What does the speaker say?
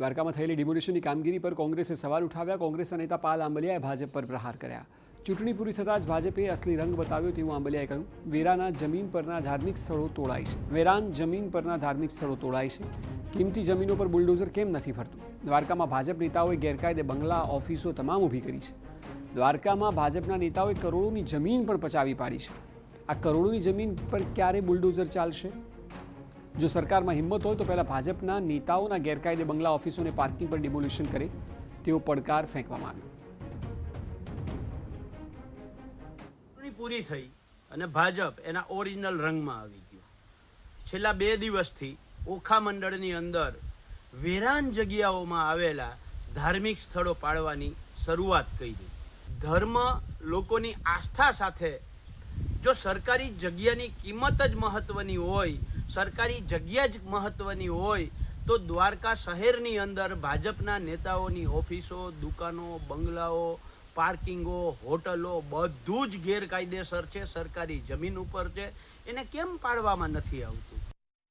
દ્વારકામાં થયેલી ડિમોલિશનની કામગીરી પર કોંગ્રેસે સવાલ ઉઠાવ્યા। કોંગ્રેસના નેતા પાલ આંબલિયાએ ભાજપ પર પ્રહાર કર્યા। ચૂંટણી પૂરી થતાં જ ભાજપે અસલી રંગ બતાવ્યો તેવું આંબલિયાએ કહ્યું। વેરાના જમીન પરના ધાર્મિક સ્થળો તોડાય છે। વેરાન જમીન પરના ધાર્મિક સ્થળો તોડાય છે। કિંમતી જમીનો પર બુલડોઝર કેમ નથી ફરતું? દ્વારકામાં ભાજપ નેતાઓએ ગેરકાયદે બંગલા, ઓફિસો તમામ ઊભી કરી છે। દ્વારકામાં ભાજપના નેતાઓએ કરોડોની જમીન પણ પચાવી પાડી છે। આ કરોડોની જમીન પર ક્યારે બુલડોઝર ચાલશે? જો સરકારમાં હિંમત હોય તો પહેલાં ભાજપના નેતાઓના ગેરકાયદે બંગલા, ઓફિસોને પાર્કિંગ પર ડિમોલિશન કરે તેવો પડકાર ફેંકવામાં આવ્યો। ચૂંટણી પૂરી થઈ અને ભાજપ એના ઓરિજિનલ રંગમાં આવી ગયું। છેલ્લા 2 દિવસથી ઓખા મંડળની અંદર વેરાન જગ્યાઓમાં આવેલા ધાર્મિક સ્થળો પાડવાની શરૂઆત કરી। ધર્મ, લોકોની આસ્થા સાથે જો સરકારી જગ્યાની કિંમત જ મહત્વની હોય, સરકારી જગ્યા જ મહત્વની હોય તો દ્વારકા શહેરની અંદર ભાજપના નેતાઓની ઓફિસો, દુકાનો, બંગલાઓ, પાર્કિંગો, હોટલો બધું જ ગેરકાયદેસર છે, સરકારી જમીન ઉપર છે, એને કેમ પાડવામાં નથી આવતું?